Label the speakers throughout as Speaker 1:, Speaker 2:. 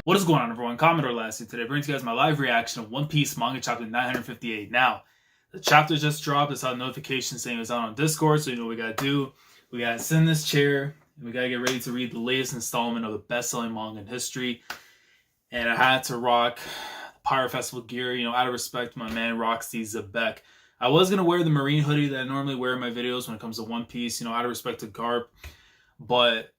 Speaker 1: What is going on, everyone? Commodore last year today, bringing to you guys my live reaction of One Piece manga chapter 958. Now, the chapter just dropped. It's on notification saying it's out on Discord, so you know what we gotta do. We gotta sit in this chair, and we gotta get ready to read the latest installment of the best-selling manga in history. And I had to rock Pirate Festival gear, you know, out of respect to my man Roxy Zebek. I was gonna wear the marine hoodie that I normally wear in my videos when it comes to One Piece, you know, out of respect to Garp, but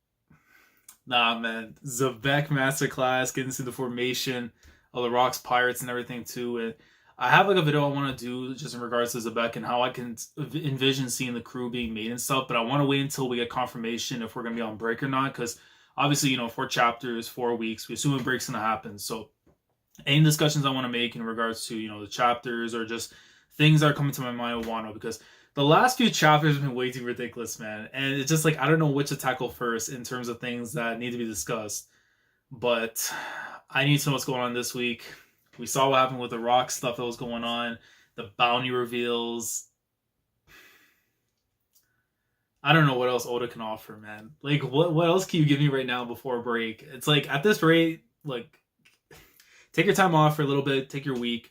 Speaker 1: nah, man. Zebek Masterclass, getting into the formation of the Rocks Pirates and everything too. And I have like a video I want to do just in regards to Zebek and how I can envision seeing the crew being made and stuff. But I want to wait until we get confirmation if we're going to be on break or not. Because obviously, you know, 4 chapters, 4 weeks. We assume a break's going to happen. So any discussions I want to make in regards to, you know, the chapters or just things that are coming to my mind with Wano. Because the last few chapters have been way too ridiculous, man. And it's just like, I don't know which to tackle first in terms of things that need to be discussed. But I need to know what's going on this week. We saw what happened with the rock stuff that was going on. The bounty reveals. I don't know what else Oda can offer, man. Like, what else can you give me right now before break? It's like, at this rate, like, take your time off for a little bit. Take your week.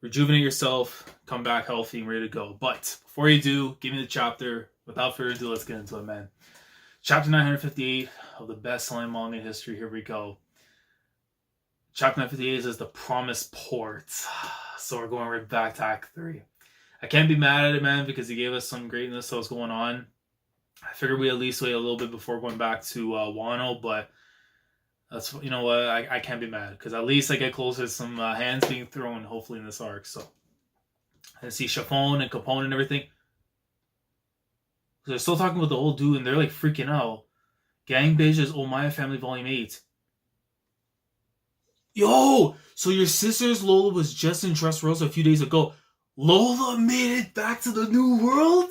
Speaker 1: Rejuvenate yourself, come back healthy and ready to go. But before you do, give me the chapter. Without further ado, let's get into it, man. Chapter 958 of the best-selling manga in history. Here we go. Chapter 958 is the Promised Port. So we're going right back to Act 3. I can't be mad at it, man, because he gave us some greatness that was going on. I figured we at least wait a little bit before going back to Wano, but that's, you know what, I can't be mad, because at least I get closer to some hands being thrown, hopefully, in this arc. So I see Chiffon and Capone and everything. They're still talking about the old dude, and they're like freaking out. Gang Bege's Omaya Family Volume 8. Yo! So your sister's Lola was just in Dressrosa a few days ago. Lola made it back to the new world?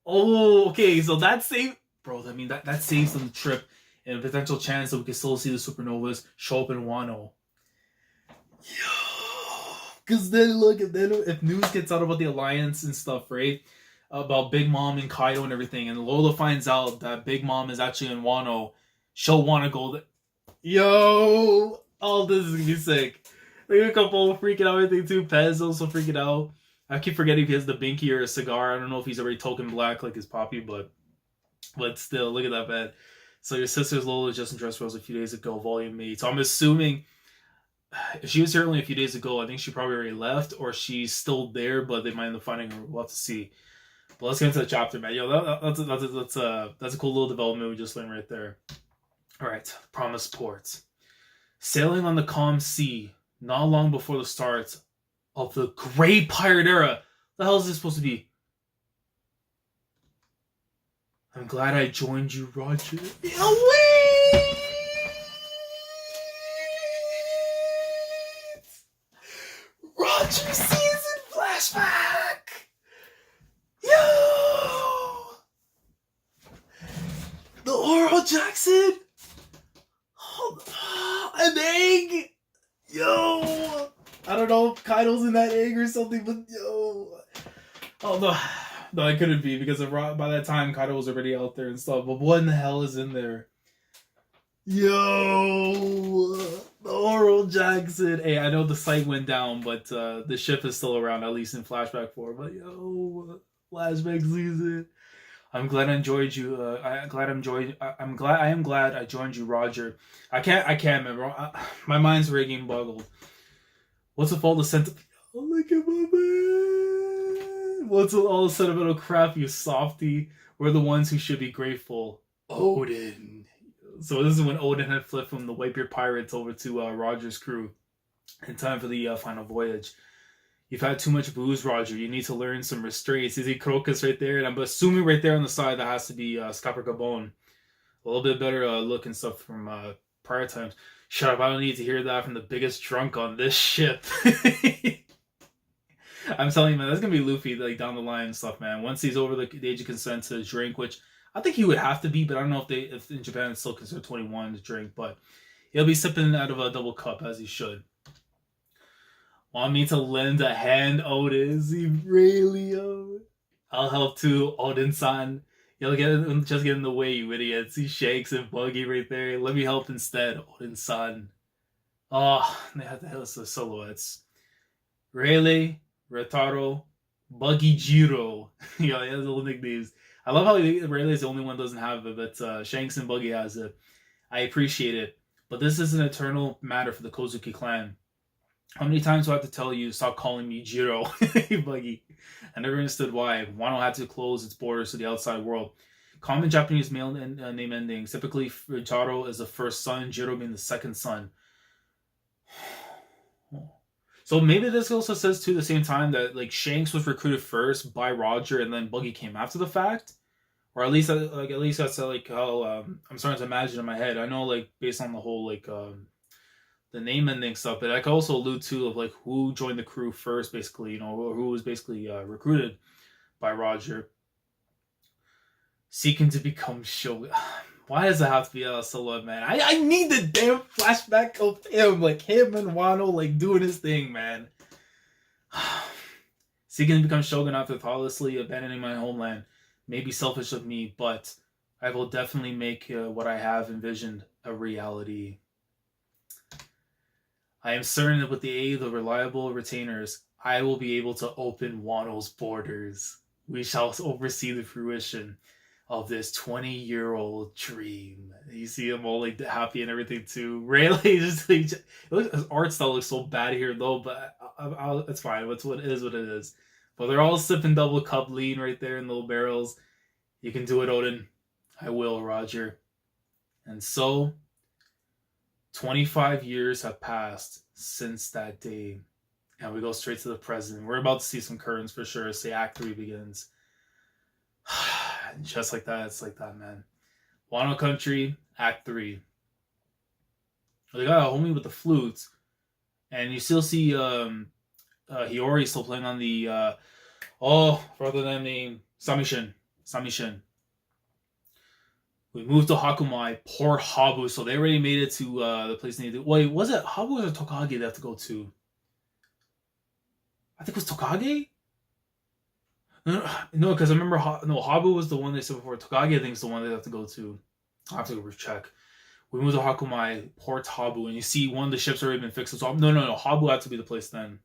Speaker 1: Oh, okay, so that saved... Bro, I mean, that saves them the trip. And a potential chance that we can still see the supernovas show up in Wano. Yo! Because then, look, if news gets out about the Alliance and stuff, right? About Big Mom and Kaido and everything, and Lola finds out that Big Mom is actually in Wano, she'll want to go there. Yo! Oh, this is going to be sick. Like a couple freaking out, everything too. Pez also freaking out. I keep forgetting if he has the binky or a cigar. I don't know if he's already token black like his poppy, but still, look at that, man. So your sister's Lola just in Dressrosa a few days ago, Volume 8. So I'm assuming if she was here only a few days ago, I think she probably already left, or she's still there, but they might end up finding her. We'll have to see. But let's get into the chapter, man. Yo, that's a cool little development we just learned right there. All right, Promised Ports. Sailing on the calm sea, not long before the start of the Great Pirate Era. The hell is this supposed to be? I'm glad I joined you, Roger. Wait! Roger season flashback! Yo! The Oro Jackson? An egg? Yo! I don't know if Kaido's in that egg or something, but yo. Oh, no. No, it couldn't be, because by that time Kaido was already out there and stuff. But what in the hell is in there? Yo! The Oro Jackson. Hey, I know the site went down, but the ship is still around, at least in Flashback 4. But yo, Flashback season. I'm glad I enjoyed you. I am glad I joined you, Roger. I can't remember. My mind's rigging boggled. What's with all the sentiment? Oh, look at my man. What's with all the sentimental crap, you softy? We're the ones who should be grateful. Odin. So this is when Odin had flipped from the Whitebeard Pirates over to Roger's crew in time for the final voyage. You've had too much booze, Roger. You need to learn some restraints. You see Crocus right there? And I'm assuming right there on the side that has to be Scapper Gabon. A little bit better look and stuff from prior times. Shut up, I don't need to hear that from the biggest drunk on this ship. I'm telling you, man, that's going to be Luffy like down the line and stuff, man. Once he's over the age of consent to drink, which I think he would have to be, but I don't know if in Japan it's still considered 21 to drink, but he'll be sipping out of a double cup as he should. Want me to lend a hand, Otis? He really, I'll help too, Odin-san. You'll just get in the way, you idiot. See Shanks and Buggy right there. Let me help instead. Odin's son. Oh, they had the silhouettes. Rayleigh, Retaro, Buggy Jiro. Yeah, he has little nicknames. I love how Rayleigh's the only one that doesn't have it, but Shanks and Buggy has it. I appreciate it. But this is an eternal matter for the Kozuki clan. How many times do I have to tell you to stop calling me Jiro, Buggy? I never understood why. Wano had to close its borders to the outside world. Common Japanese male name endings. Typically, Taro is the first son, Jiro being the second son. So maybe this also says too, at the same time, that like Shanks was recruited first by Roger, and then Buggy came after the fact, or at least that's like how I'm starting to imagine in my head. I know, like, based on the whole like the name ending stuff, but I could also allude to of like who joined the crew first, basically, you know, who was basically recruited by Roger, seeking to become Shogun. Why does it have to be a silhouette, man? I need the damn flashback of him, like him and Wano, like doing his thing, man. Seeking to become Shogun after thoughtlessly abandoning my homeland may be selfish of me, but I will definitely make what I have envisioned a reality. I am certain that with the aid of reliable retainers, I will be able to open Wano's borders. We shall oversee the fruition of this 20-year-old dream. You see him all like happy and everything too. Rayleigh just like, his art style looks so bad here though, but it's fine. It's what it is. But they're all sipping double cup lean right there in little barrels. You can do it, Odin. I will, Roger. And so, 25 years have passed since that day, and we go straight to the present. We're about to see some curtains for sure. Say Act 3 begins. Just like that, it's like that, man. Wano Country, Act 3. They got a homie with the flute, and you still see Hiyori still playing on the rather than name Samishin. We moved to Hakumai. Poor Habu. So they already made it to the place they needed. Wait, was it Habu or Tokage they have to go to? I think it was Tokage? No, because I remember Habu was the one they said before. Tokage, I think, is the one they have to go to. I have to go check. We moved to Hakumai, Port Habu, and you see one of the ships already been fixed. So no. Habu had to be the place then.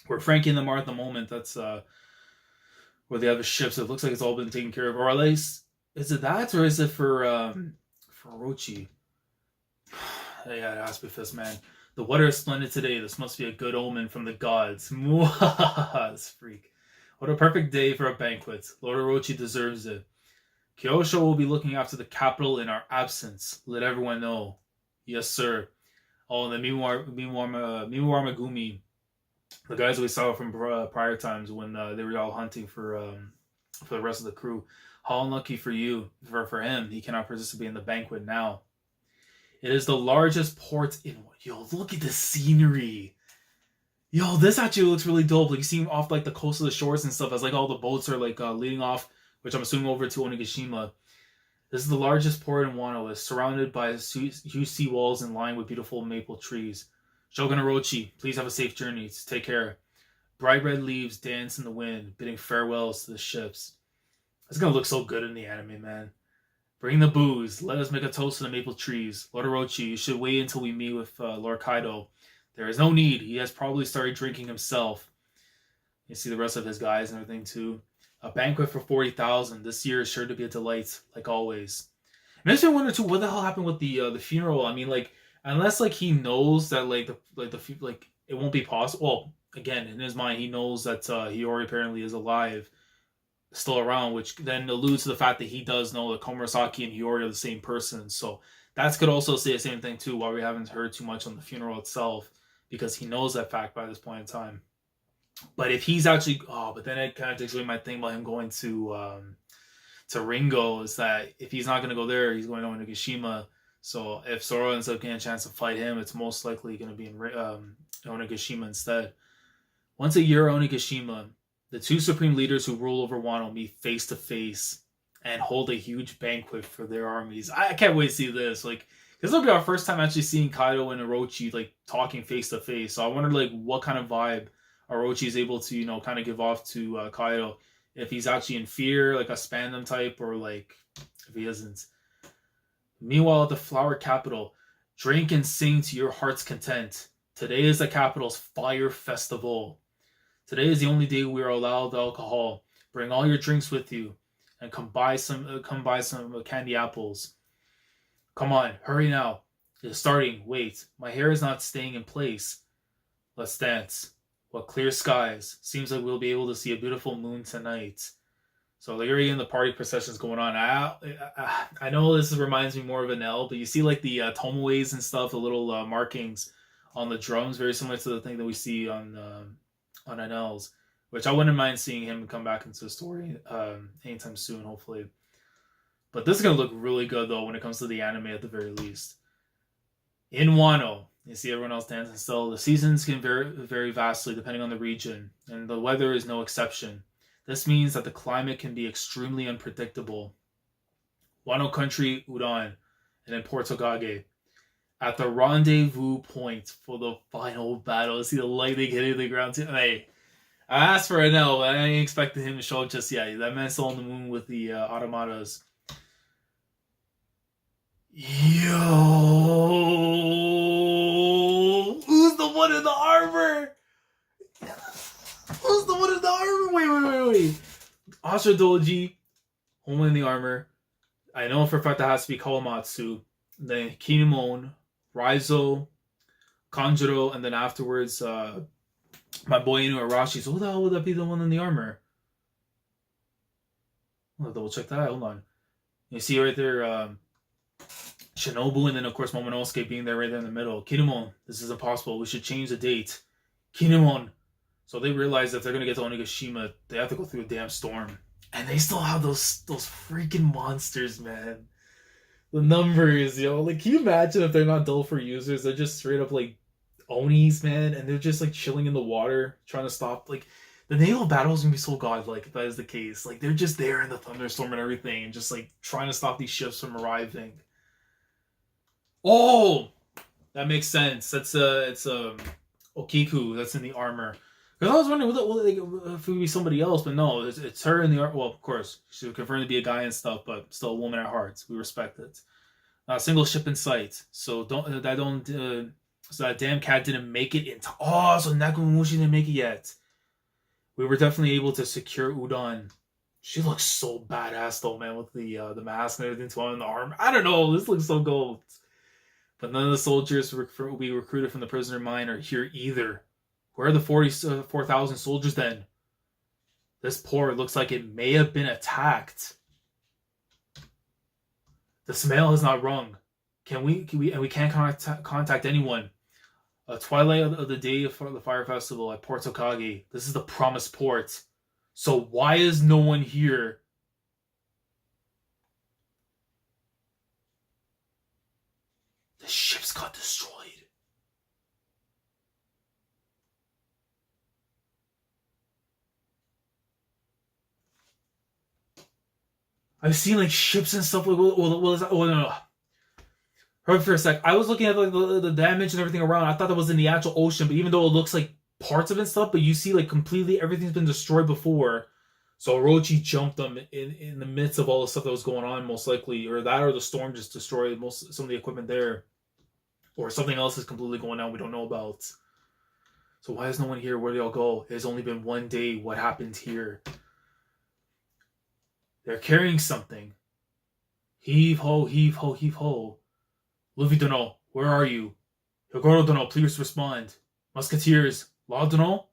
Speaker 1: Where Frankie and them are at the moment. That's where they have the ships. It looks like it's all been taken care of, or at least is it that, or is it for Orochi? Yeah, it has to be Fist, man. The weather is splendid today. This must be a good omen from the gods. This freak. What a perfect day for a banquet. Lord Orochi deserves it. Kyosho will be looking after the capital in our absence. Let everyone know. Yes, sir. Oh, and the Miwa Megumi, the guys we saw from prior times when they were all hunting for the rest of the crew. How unlucky for you, for him, he cannot participate in the banquet now. It is the largest port in... Yo, look at the scenery. Yo, this actually looks really dope. Like, you see off like the coast of the shores and stuff as like all the boats are like leading off, which I'm assuming over to Onigashima. This is the largest port in Wano. It's surrounded by huge sea walls and lined with beautiful maple trees. Shogun Orochi, please have a safe journey. Take care. Bright red leaves dance in the wind, bidding farewells to the ships. It's gonna look so good in the anime, man. Bring the booze. Let us make a toast to the maple trees. Lord Orochi, you should wait until we meet with Lord Kaido. There is no need. He has probably started drinking himself. You see the rest of his guys and everything too. A banquet for 40,000. This year is sure to be a delight, like always. It makes me wonder too, what the hell happened with the funeral? I mean, like, unless like he knows that like it won't be possible. Well, again, in his mind, he knows that Hiyori apparently is alive, still around, which then alludes to the fact that he does know that Komurasaki and Hiyori are the same person. So that could also say the same thing too. Why we haven't heard too much on the funeral itself. Because he knows that fact by this point in time. But if he's actually... but then it kind of takes away my thing about him going to Ringo, is that if he's not going to go there, he's going to Onigashima. So if Zoro ends up getting a chance to fight him, it's most likely going to be in Onigashima instead. Once a year, Onigashima, the two supreme leaders who rule over Wano meet face to face and hold a huge banquet for their armies. I can't wait to see this. Like, this will be our first time actually seeing Kaido and Orochi like talking face to face. So I wonder like what kind of vibe Orochi is able to, kind of give off to Kaido. if he's actually in fear, like a Spandam type, or like if he isn't. Meanwhile, at the Flower Capital, drink and sing to your heart's content. Today is the capital's fire festival. Today is the only day we are allowed alcohol. Bring all your drinks with you, and come buy some candy apples. Come on, hurry now. It's starting. Wait, my hair is not staying in place. Let's dance. What clear skies. Seems like we'll be able to see a beautiful moon tonight. So like already in the party processions going on. I know this reminds me more of an L, but you see like the tomoes and stuff, the little markings on the drums, very similar to the thing that we see on NLs, which I wouldn't mind seeing him come back into the story anytime soon, hopefully. But this is gonna look really good though when it comes to the anime at the very least. In Wano, you see everyone else dancing still. The seasons can vary vastly depending on the region, and the weather is no exception. This means that the climate can be extremely unpredictable. Wano Country, Udon, and then Portogage. At the rendezvous point for the final battle, see the lightning hitting the ground too. Hey, I asked for an L, but I ain't expecting him to show up just yet. That man's still on the moon with the automatas. Yo! Who's the one in the armor? Who's the one in the armor? Wait. Astra Doji, Homa in the armor. I know for a fact that has to be Kawamatsu. Then Kinemon, Raizo, Kanjuro, and then afterwards, my boy Inu Arashi. So who the hell would that be the one in the armor? I'll double check that. Hold on. You see right there, Shinobu, and then of course Momonosuke being there right there in the middle. Kinemon, this is impossible. We should change the date. Kinemon. So they realize that if they're gonna get to Onigashima, they have to go through a damn storm. And they still have those freaking monsters, man. The numbers, yo. Like, can you imagine if they're not dull for users? They're just straight up like Onis, man, and they're just like chilling in the water, trying to stop. Like, the naval battles gonna be so godlike if that is the case. Like, they're just there in the thunderstorm and everything, and just like trying to stop these ships from arriving. Oh, that makes sense. It's Okiku that's in the armor. Because I was wondering if it would be somebody else, but no, it's her in the art. Well, of course, she was confirmed to be a guy and stuff, but still a woman at heart. We respect it. Single ship in sight. So so that damn cat didn't make it into. Oh, so Nakamumushi didn't make it yet. We were definitely able to secure Udon. She looks so badass though, man, with the mask and everything on the arm. I don't know, this looks so gold. But none of the soldiers we recruited from the prisoner mine are here either. Where are the 44,000 soldiers then? This port looks like it may have been attacked. The smell is not rung. We can't contact anyone. Twilight of the day for the fire festival at Portokage. This is the promised port. So why is no one here? The ships got destroyed. I've seen like ships and stuff like. What is that? Oh no. Hold for a sec. I was looking at like the damage and everything around. I thought that was in the actual ocean, but even though it looks like parts of it and stuff, but you see like completely everything's been destroyed before. So Orochi jumped them in the midst of all the stuff that was going on, most likely, or the storm just destroyed some of the equipment there, or something else is completely going on we don't know about. So why is no one here? Where do they all go? It has only been one day. What happened here? They're carrying something. Heave ho, heave ho, heave ho. Luffy Dono, where are you? Higoro Dono, please respond. Musketeers, Law Dono?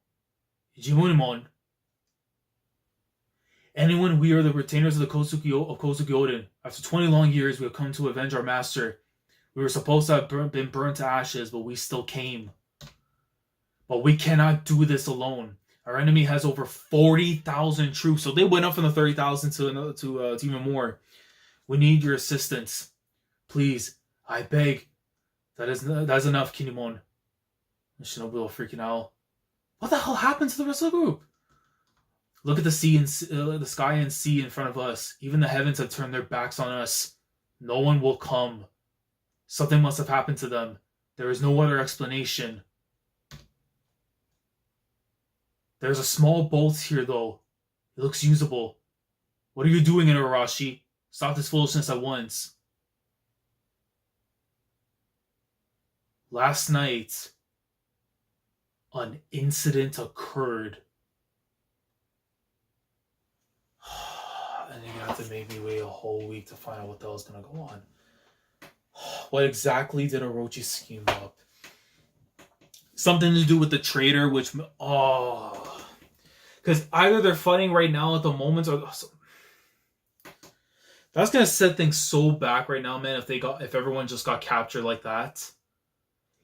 Speaker 1: Ijimunimon. Anyone, we are the retainers of the Kozuki Oden. After 20 long years, we have come to avenge our master. We were supposed to have been burnt to ashes, but we still came. But we cannot do this alone. Our enemy has over 40,000 troops, so they went up from the 30,000 to even more. We need your assistance. Please, I beg. That is enough, Kinemon. Shinobu freaking out. What the hell happened to the rest of the group? Look at the sky and sea in front of us. Even the heavens have turned their backs on us. No one will come. Something must have happened to them. There is no other explanation. There's a small boat here, though. It looks usable. What are you doing, Inarashi? Stop this foolishness at once. Last night, an incident occurred. And you're gonna have to make me wait a whole week to find out what the hell's gonna go on. What exactly did Orochi scheme up? Something to do with the traitor, which because either they're fighting right now at the moment, or that's gonna set things so back right now, man. If everyone just got captured like that,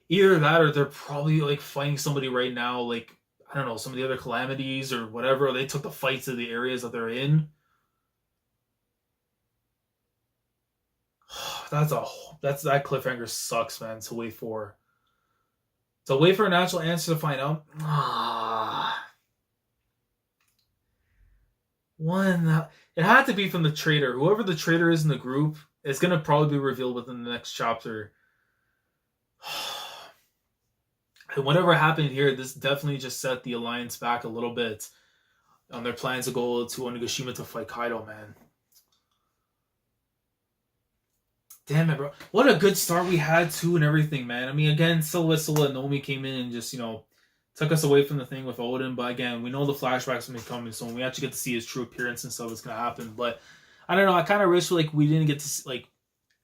Speaker 1: either that or they're probably like fighting somebody right now, like I don't know, some of the other calamities or whatever. Or they took the fights to the areas that they're in. That cliffhanger sucks, man. To wait for a natural answer to find out. It had to be from the traitor. Whoever the traitor is in the group, it's gonna probably be revealed within the next chapter. And whatever happened here, this definitely just set the alliance back a little bit on their plans to go to Onigashima to fight Kaido, man. Damn it, bro. What a good start we had, too, and everything, man. I mean, again, Silhouette and Nomi came in and just, took us away from the thing with Odin. But again, we know the flashbacks will be coming, so when we actually get to see his true appearance and stuff, it's going to happen. But, I don't know, I kind of wish, we didn't get to,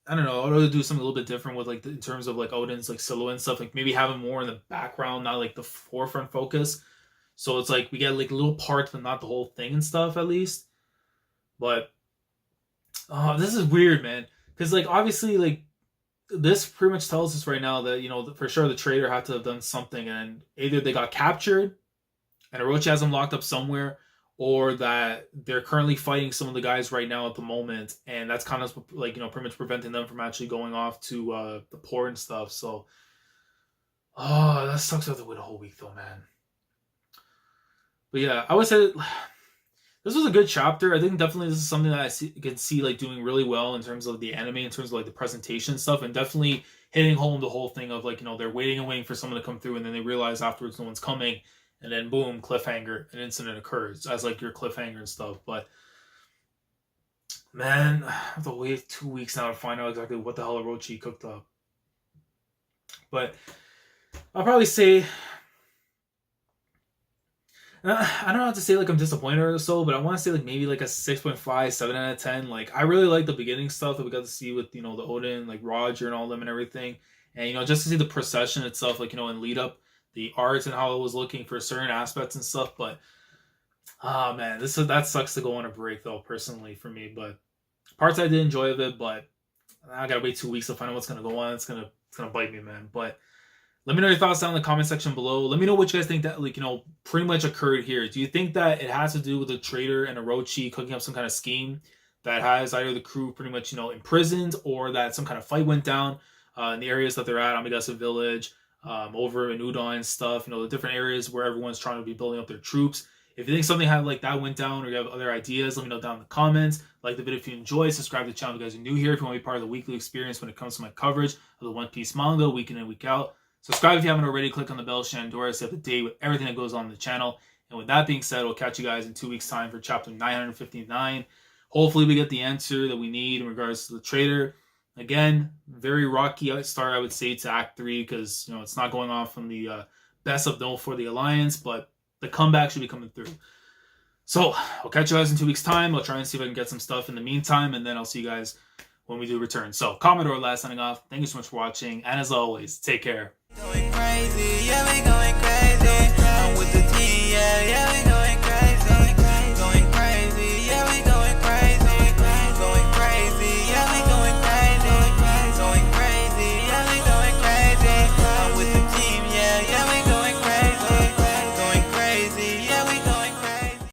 Speaker 1: I don't know, I would rather do something a little bit different with, in terms of, Odin's, silhouette and stuff. Maybe have him more in the background, not, the forefront focus. So it's, we get, little parts, but not the whole thing and stuff, at least. But, this is weird, man. Because, obviously, this pretty much tells us right now that, for sure the traitor had to have done something. And either they got captured and Orochi has them locked up somewhere, or that they're currently fighting some of the guys right now at the moment. And that's kind of, pretty much preventing them from actually going off to the port and stuff. So, that sucks. I have to wait a whole week, though, man. But, yeah, I would say this was a good chapter. I think definitely this is something that I can see doing really well in terms of the anime, in terms of the presentation stuff, and definitely hitting home the whole thing of they're waiting and waiting for someone to come through, and then they realize afterwards no one's coming, and then boom, cliffhanger, an incident occurs as your cliffhanger and stuff. But man, I have to wait 2 weeks now to find out exactly what the hell Orochi cooked up. But I'll probably say, I don't know how to say I'm disappointed or so, but I want to say maybe a 6.5, 7 out of 10. I really like the beginning stuff that we got to see with the Odin, Roger and all them and everything, and just to see the procession itself, and lead up the art and how it was looking for certain aspects and stuff. But man, that sucks to go on a break though, personally for me. But parts I did enjoy of it, but I gotta wait 2 weeks to find out what's gonna go on. It's gonna bite me, man. But let me know your thoughts down in the comment section below. Let me know what you guys think that, pretty much occurred here. Do you think that it has to do with the traitor and Orochi cooking up some kind of scheme that has either the crew pretty much, imprisoned, or that some kind of fight went down in the areas that they're at, Amigasa Village, over in Udon and stuff, the different areas where everyone's trying to be building up their troops. If you think something that went down, or you have other ideas, let me know down in the comments. Like the video if you enjoyed, subscribe to the channel if you guys are new here, if you want to be part of the weekly experience when it comes to my coverage of the One Piece manga, week in and week out. Subscribe if you haven't already. Click on the bell, Shandora, so you have the day with everything that goes on in the channel. And with that being said, we'll catch you guys in 2 weeks' time for chapter 959. Hopefully we get the answer that we need in regards to the traitor. Again, very rocky start, I would say, to Act 3, because it's not going off from the best of note for the Alliance, but the comeback should be coming through. So, I'll catch you guys in 2 weeks' time. I'll try and see if I can get some stuff in the meantime, and then I'll see you guys when we do return. So, Commodore last signing off. Thank you so much for watching, and as always, take care.
Speaker 2: Going crazy, yeah, we going crazy. I'm with the team, yeah, yeah.